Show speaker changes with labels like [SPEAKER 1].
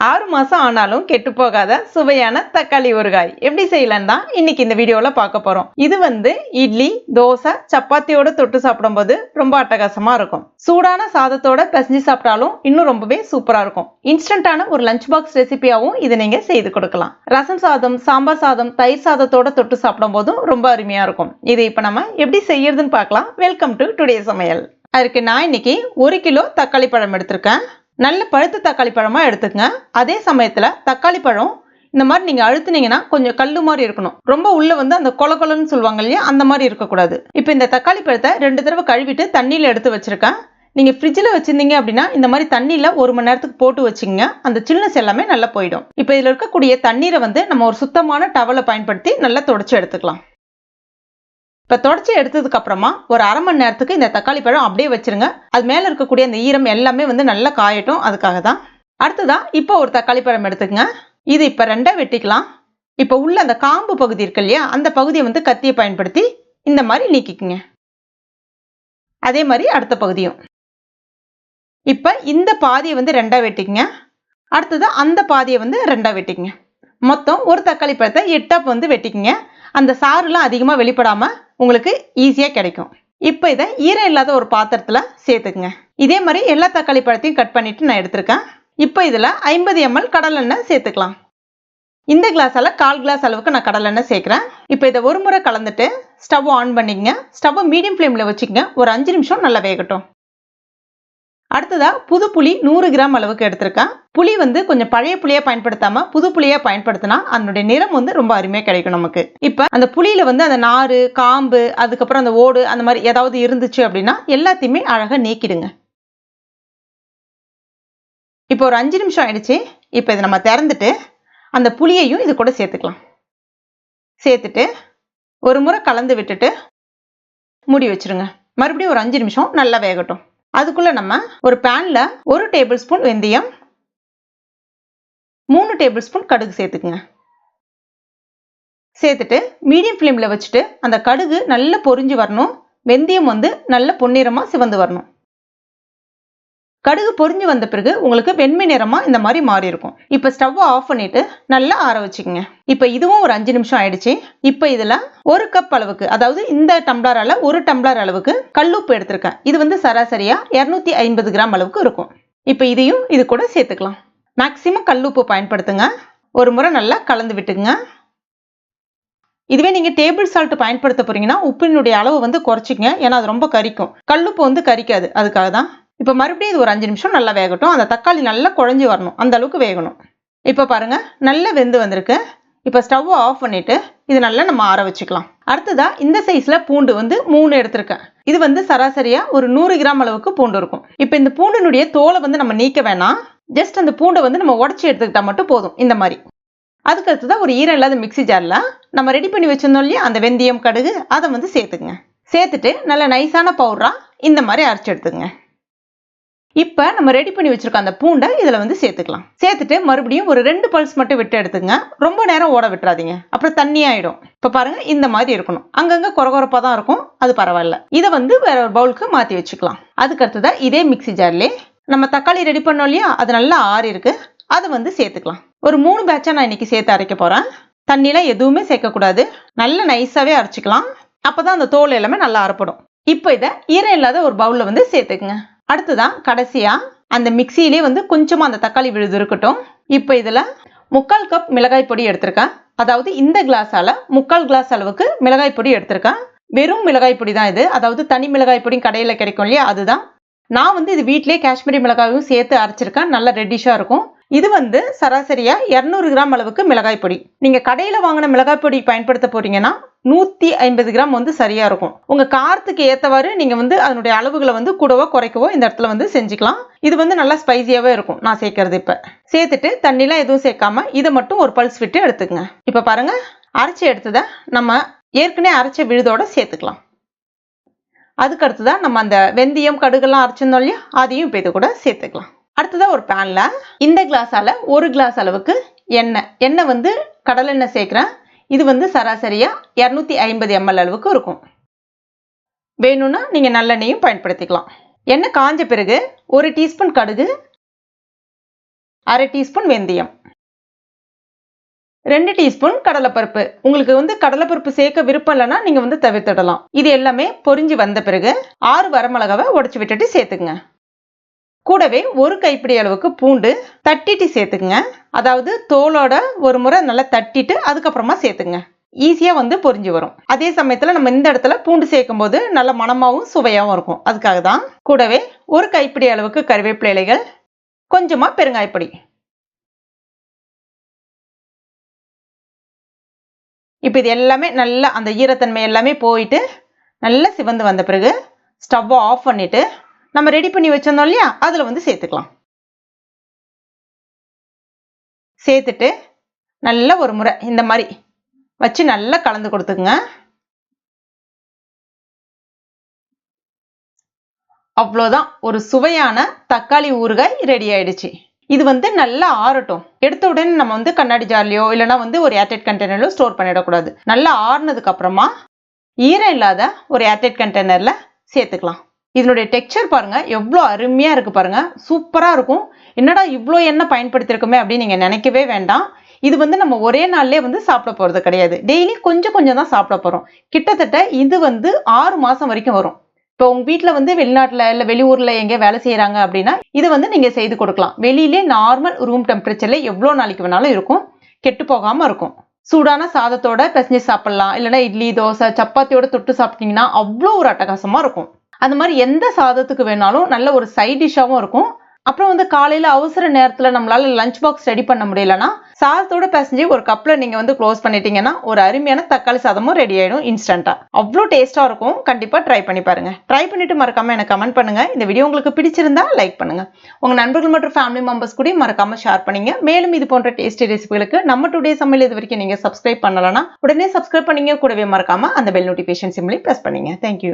[SPEAKER 1] 6 மாசம் ஆனாலும் கெட்டு போகாத சுவையான தக்காளி ஊறுகாய் எப்படி செய்யலாம் தான் இன்னைக்கு இந்த வீடியோல பார்க்க போறோம். இது இட்லி, தோசை, சப்பாத்தியோட தொட்டு சாப்பிடும்போது ரொம்ப அட்டகாசமா இருக்கும். சூடான சாதத்தோட பிசைஞ்சு சாப்பிட்டாலும் இன்னும் ரொம்பவே சூப்பரா இருக்கும். இன்ஸ்டன்டான ஒரு லஞ்ச் பாக்ஸ் ரெசிபியாவும் இதை நீங்க செய்து கொடுக்கலாம். ரசம் சாதம், சாம்பார் சாதம், தயிர் சாதத்தோட தொட்டு சாப்பிடும் போதும் ரொம்ப அருமையா இருக்கும். இதை இப்ப நம்ம எப்படி செய்யறதுன்னு பார்க்கலாம். வெல்கம் டு டுடே சமையல். அதுக்கு நான் இன்னைக்கு 1 கிலோ தக்காளி பழம் எடுத்திருக்கேன். நல்ல பழுத்த தக்காளி பழமா எடுத்துக்கங்க. அதே சமயத்துல தக்காளி பழம் இந்த மாதிரி நீங்க அழுத்துனீங்கன்னா கொஞ்சம் கல்லு மாதிரி இருக்கணும். ரொம்ப உள்ள அந்த கொலன்னு சொல்லுவாங்க இல்லையா, அந்த மாதிரி இருக்கக்கூடாது. இப்போ இந்த தக்காளி பழத்தை 2 தடவை கழுவிட்டு தண்ணியில எடுத்து வச்சிருக்கேன். நீங்க ஃப்ரிட்ஜில் வச்சிருந்தீங்க அப்படின்னா இந்த மாதிரி தண்ணியில 1 மணி நேரத்துக்கு போட்டு வச்சுங்க. அந்த சில்னஸ் எல்லாமே நல்லா போயிடும். இப்போ இதுல இருக்கக்கூடிய தண்ணீரை நம்ம ஒரு சுத்தமான டவலை பயன்படுத்தி நல்லா தொடச்சு எடுத்துக்கலாம். இப்போ தொடச்சி எடுத்ததுக்கு அப்புறமா ஒரு அரை மணி நேரத்துக்கு இந்த தக்காளி பழம் அப்படியே வச்சிருங்க. அது மேல இருக்கக்கூடிய அந்த ஈரம் எல்லாமே நல்லா காயட்டும். அதுக்காக தான். அடுத்ததா இப்போ ஒரு தக்காளி பழம் எடுத்துக்கங்க. இது இப்போ 2 வெட்டிக்கலாம். இப்போ உள்ள அந்த காம்பு பகுதி இருக்கு இல்லையா, அந்த பகுதியை கத்தியை பயன்படுத்தி இந்த மாதிரி நீக்கிக்குங்க. அதே மாதிரி அடுத்த பகுதியும். இப்போ இந்த பாதியை 2 வெட்டிக்குங்க. அடுத்தது அந்த பாதியை 2 வெட்டிக்குங்க. மொத்தம் ஒரு தக்காளி பழத்தை 8 வெட்டிக்குங்க. அந்த சாறுலாம் அதிகமாக வெளிப்படாம உங்களுக்கு ஈஸியா கிடைக்கும். இப்போ இதை ஈரம் இல்லாத ஒரு பாத்திரத்துல சேர்த்துக்குங்க. இதே மாதிரி எல்லா தக்காளி பழத்தையும் கட் பண்ணிட்டு நான் எடுத்திருக்கேன். இப்போ இதுல 50 ml கடலெண்ணெய் சேர்த்துக்கலாம். இந்த கிளாஸால 1/4 கிளாஸ் அளவுக்கு நான் கடலெண்ணெய் சேர்க்கிறேன். இப்போ இதை ஒரு முறை கலந்துட்டு ஸ்டவ் ஆன் பண்ணிக்கங்க. ஸ்டவ் மீடியம் ஃப்ளேம்ல வச்சுக்கங்க. ஒரு 5 நிமிஷம் நல்லா வேகட்டும். அடுத்ததா புது புளி 100 கிராம் அளவுக்கு எடுத்திருக்கேன். புளி கொஞ்சம் பழைய புளியா பயன்படுத்தாம புது புளியா பயன்படுத்தினா அதனுடைய நிறம் ரொம்ப அருமையா கிடைக்கும் நமக்கு. இப்ப அந்த புளியில அந்த நாறு, காம்பு, அதுக்கப்புறம் அந்த ஓடு அந்த மாதிரி ஏதாவது இருந்துச்சு அப்படின்னா எல்லாத்தையுமே அழகா நீக்கிடுங்க. இப்போ ஒரு 5 நிமிஷம் ஆயிடுச்சு. இப்போ இதை நம்ம திறந்துட்டு அந்த புளியையும் இது கூட சேர்த்துக்கலாம். சேர்த்துட்டு ஒரு முறை கலந்து விட்டுட்டு மூடி வச்சிருங்க. மறுபடியும் ஒரு 5 நிமிஷம் நல்லா வேகட்டும். அதுக்குள்ள நம்ம ஒரு பேன்ல 1 டேபிள் ஸ்பூன் வெந்தயம், 3 டேபிள் ஸ்பூன் கடுகு சேர்த்துக்குங்க. சேர்த்துட்டு மீடியம் ஃப்ளேம்ல வச்சுட்டு அந்த கடுகு நல்லா பொரிஞ்சு வரணும். வெந்தயம் நல்ல பொன்னிறமா சிவந்து வரணும். கடுகு பொரிஞ்சு வந்த பிறகு உங்களுக்கு வெண்மை நிறமா இந்த மாதிரி மாறி இருக்கும். இப்போ ஸ்டவ் ஆஃப் பண்ணிட்டு நல்லா ஆற வச்சுக்கோங்க. இப்போ இதுவும் ஒரு 5 நிமிஷம் ஆயிடுச்சு. இப்போ இதுல 1 கப் அளவுக்கு, அதாவது இந்த டம்ளரால 1 டம்ளர் அளவுக்கு கல்லுப்பு எடுத்திருக்கேன். இது சராசரியா 250 கிராம் அளவுக்கு இருக்கும். இப்போ இதையும் இது கூட சேர்த்துக்கலாம். மேக்சிமம் கல்லுப்பு பயன்படுத்துங்க. ஒரு முறை நல்லா கலந்து விட்டுங்க. இதுவே நீங்க டேபிள் சால்ட் பயன்படுத்த போறீங்கன்னா உப்பினுடைய அளவு குறைச்சிக்கங்க. ஏன்னா அது ரொம்ப கரிக்கும். கல்லுப்பு கரிக்காது. அதுக்காக தான். இப்போ மறுபடியும் இது ஒரு 5 நிமிஷம் நல்லா வேகட்டும். அந்த தக்காளி நல்லா குழஞ்சி வரணும். அந்த அளவுக்கு வேகணும். இப்போ பாருங்க நல்லா வெந்து வந்திருக்கு. இப்போ ஸ்டவ் ஆஃப் பண்ணிட்டு இது நல்லா நம்ம ஆற வச்சுக்கலாம். அடுத்ததா இந்த சைஸ்ல பூண்டு 3 எடுத்திருக்கேன். இது சராசரியா ஒரு 100 கிராம் அளவுக்கு பூண்டு இருக்கும். இப்போ இந்த பூண்டினுடைய தோலை நம்ம நீக்க வேணாம். ஜஸ்ட் அந்த பூண்டை நம்ம உடச்சி எடுத்துக்கிட்டா மட்டும் போதும். இந்த மாதிரி. அதுக்கு அடுத்ததா ஒரு ஈரம் இல்லாத மிக்ஸி ஜார்ல நம்ம ரெடி பண்ணி வச்சிருந்தோம் இல்லையா, அந்த வெந்தயம், கடுகு அதை சேர்த்துக்குங்க. சேர்த்துட்டு நல்ல நைஸான பவுடரா இந்த மாதிரி அரைச்சு எடுத்துங்க. இப்ப நம்ம ரெடி பண்ணி வச்சிருக்க அந்த பூண்டை இதுல சேர்த்துக்கலாம். சேர்த்துட்டு மறுபடியும் ஒரு 2 பல்ஸ் மட்டும் விட்டு எடுத்துங்க. ரொம்ப நேரம் ஓட விட்டுறாதீங்க, அப்புறம் தண்ணி ஆயிடும். இப்ப பாருங்க இந்த மாதிரி இருக்கணும். அங்கங்க கொரகொரப்பா தான் இருக்கும். அது பரவாயில்ல. இதை வேற ஒரு பவுலுக்கு மாத்தி வச்சுக்கலாம். அதுக்கு அடுத்ததான் இதே மிக்ஸி ஜார்ல நம்ம தக்காளி ரெடி பண்ணோம் இல்லையா, அது நல்லா ஆறி இருக்கு. அதை சேர்த்துக்கலாம். ஒரு 3 பேட்சா நான் இன்னைக்கு சேர்த்து அரைக்க போறேன். தண்ணிலாம் எதுவுமே சேர்க்கக்கூடாது. நல்ல நைஸாவே அரைச்சிக்கலாம். அப்பதான் அந்த தோல் எல்லாமே நல்லா அரைப்படும். இப்போ இதை ஈரம் இல்லாத ஒரு பவுல்ல சேர்த்துக்குங்க. அடுத்ததான் கடைசியா அந்த மிக்சியிலே கொஞ்சமா அந்த தக்காளி விழுது இருக்கட்டும். இப்போ இதுல 3/4 கப் மிளகாய் பொடி எடுத்திருக்கேன். அதாவது இந்த கிளாஸால 3/4 கிளாஸ் அளவுக்கு மிளகாய் பொடி எடுத்திருக்கேன். வெறும் மிளகாய் பொடி தான் இது. அதாவது தனி மிளகாய் பொடி கடையில கிடைக்கும் இல்லையா, அதுதான். நான் இது வீட்டிலே காஷ்மீரி மிளகாயும் சேர்த்து அரைச்சிருக்கேன். நல்லா ரெட்டிஷா இருக்கும். இது சராசரியா 200 கிராம் அளவுக்கு மிளகாய் பொடி. நீங்க கடையில வாங்கின மிளகாய் பொடி பயன்படுத்த போறீங்கன்னா 150 கிராம் சரியா இருக்கும். உங்க காரத்துக்கு ஏத்தவாறு நீங்க அதனுடைய அளவுகளை கூடவோ குறைக்கவோ இந்த இடத்துல செஞ்சுக்கலாம். இது நல்லா ஸ்பைசியாவே இருக்கும். நான் சேர்க்கறது இப்ப சேர்த்துட்டு தண்ணிலாம் எதுவும் சேர்க்காம இதை மட்டும் ஒரு பல்ஸ் விட்டு எடுத்துக்கங்க. இப்ப பாருங்க அரைச்சி எடுத்ததை நம்ம ஏற்கனவே அரைச்ச விழுதோட சேர்த்துக்கலாம். அதுக்கு அடுத்ததான் நம்ம அந்த வெந்தயம், கடுகெல்லாம் அரைச்சிருந்தோம் இல்லையா, அதையும் இப்ப இது கூட சேர்த்துக்கலாம். அடுத்ததா ஒரு பேன்ல இந்த கிளாஸால 1 கிளாஸ் அளவுக்கு எண்ணெய் கடலெண்ணெய் சேர்க்கிறேன். இது சராசரியா 250 ml அளவுக்கு இருக்கும். வேணும்னா நீங்க நல்லெண்ணெயும் பயன்படுத்திக்கலாம். எண்ணெய் காஞ்ச பிறகு 1 டீஸ்பூன் கடுகு, 1/2 டீஸ்பூன் வெந்தயம், 2 டீஸ்பூன் கடலைப்பருப்பு. உங்களுக்கு கடலைப்பருப்பு சேர்க்க விருப்பம் இல்லைன்னா நீங்க தவிர்த்திடலாம். இது எல்லாமே பொரிஞ்சு வந்த பிறகு 6 வரமிளகாவை உடைச்சு விட்டுட்டு சேர்த்துக்குங்க. கூடவே 1 கைப்பிடி அளவுக்கு பூண்டு தட்டிட்டு சேர்த்துக்குங்க. அதாவது தோலோட ஒரு முறை நல்லா தட்டிட்டு அதுக்கப்புறமா சேர்த்துங்க. ஈஸியா பொரிஞ்சு வரும். அதே சமயத்துல நம்ம இந்த இடத்துல பூண்டு சேர்க்கும் போது நல்ல மணமாவும் சுவையாவும் இருக்கும். அதுக்காக தான். கூடவே 1 கைப்பிடி அளவுக்கு கறிவேப்பிலை இலைகள், கொஞ்சமா பெருங்காயப்பொடி. இப்போ இது எல்லாமே நல்லா அந்த ஈரத்தன்மை எல்லாமே போயிட்டு நல்லா சிவந்து வந்த பிறகு ஸ்டவ் ஆஃப் பண்ணிட்டு நம்ம ரெடி பண்ணி வச்சிருந்தோம் இல்லையா, அதுல சேர்த்துக்கலாம். சேர்த்துட்டு நல்ல ஒரு முறை இந்த மாதிரி வச்சு நல்லா கலந்து கொடுத்துக்குங்க. அவ்வளோதான், ஒரு சுவையான தக்காளி ஊறுகாய் ரெடி ஆயிடுச்சு. இது நல்லா ஆறட்டும். எடுத்த உடனே நம்ம கண்ணாடி ஜார்லயோ இல்லைன்னா ஒரு ஏர்டைட் கண்டெய்னர்லயோ ஸ்டோர் பண்ணிடக்கூடாது. நல்லா ஆறுனதுக்கு அப்புறமா ஈரம் இல்லாத ஒரு ஏர்டைட் கண்டெய்னர்ல சேர்த்துக்கலாம். இதனுடைய டெக்ஸ்சர் பாருங்க எவ்வளோ அருமையா இருக்கு பாருங்க, சூப்பரா இருக்கும். என்னடா இவ்வளோ எண்ணெய் பயன்படுத்திருக்குமே அப்படின்னு நீங்க நினைக்கவே வேண்டாம். இது நம்ம ஒரே நாள்லயே சாப்பிட போறது கிடையாது. டெய்லி கொஞ்சம் கொஞ்சம் தான் சாப்பிட போறோம். கிட்டத்தட்ட இது 6 மாசம் வரைக்கும் வரும். இப்போ உங்க வீட்டுல வெளிநாட்டுல இல்ல வெளியூர்ல எங்க வேலை செய்யறாங்க அப்படின்னா இது நீங்க செய்து கொடுக்கலாம். வெளியிலே நார்மல் ரூம் டெம்பரேச்சர்ல எவ்வளவு நாளைக்கு வேணாலும் இருக்கும், கெட்டு போகாம இருக்கும். சூடான சாதத்தோட பிசைஞ்சு சாப்பிடலாம், இல்லைன்னா இட்லி தோசை சப்பாத்தியோட தொட்டு சாப்பிட்டீங்கன்னா அவ்வளோ ஒரு அட்டகாசமா இருக்கும். அந்த மாதிரி எந்த சாதத்துக்கு வேணாலும் நல்ல ஒரு சைட் டிஷ்ஷாவும் இருக்கும். அப்புறம் காலையில அவசர நேரத்துல நம்மளால லஞ்ச் பாக்ஸ் ரெடி பண்ண முடியலன்னா சாதத்தோட பிசைஞ்சு ஒரு கப்ல நீங்க க்ளோஸ் பண்ணிட்டீங்கன்னா ஒரு அருமையான தக்காளி சாதமும் ரெடி ஆயிடும் இன்ஸ்டன்டா. அவ்வளோ டேஸ்டா இருக்கும். கண்டிப்பா ட்ரை பண்ணி பாருங்க. ட்ரை பண்ணிட்டு மறக்காம எனக்கு கமெண்ட் பண்ணுங்க. இந்த வீடியோ உங்களுக்கு பிடிச்சிருந்தா லைக் பண்ணுங்க. உங்க நண்பர்கள் மற்றும் ஃபேமிலி மெம்பர்ஸ் கூட மறக்காம ஷேர் பண்ணுங்க. மேலும் இது போன்ற டேஸ்டி ரெசிபிகளுக்கு நம்ம டுடே சமையல் இது வரைக்கும் நீங்க சப்ஸ்கிரைப் பண்ணலன்னா உடனே சப்ஸ்கிரைப் பண்ணீங்க. கூடவே மறக்காம அந்த பெல் நோட்டிபிகேஷன் சிம்லி பிரஸ் பண்ணுங்க. தேங்க்யூ.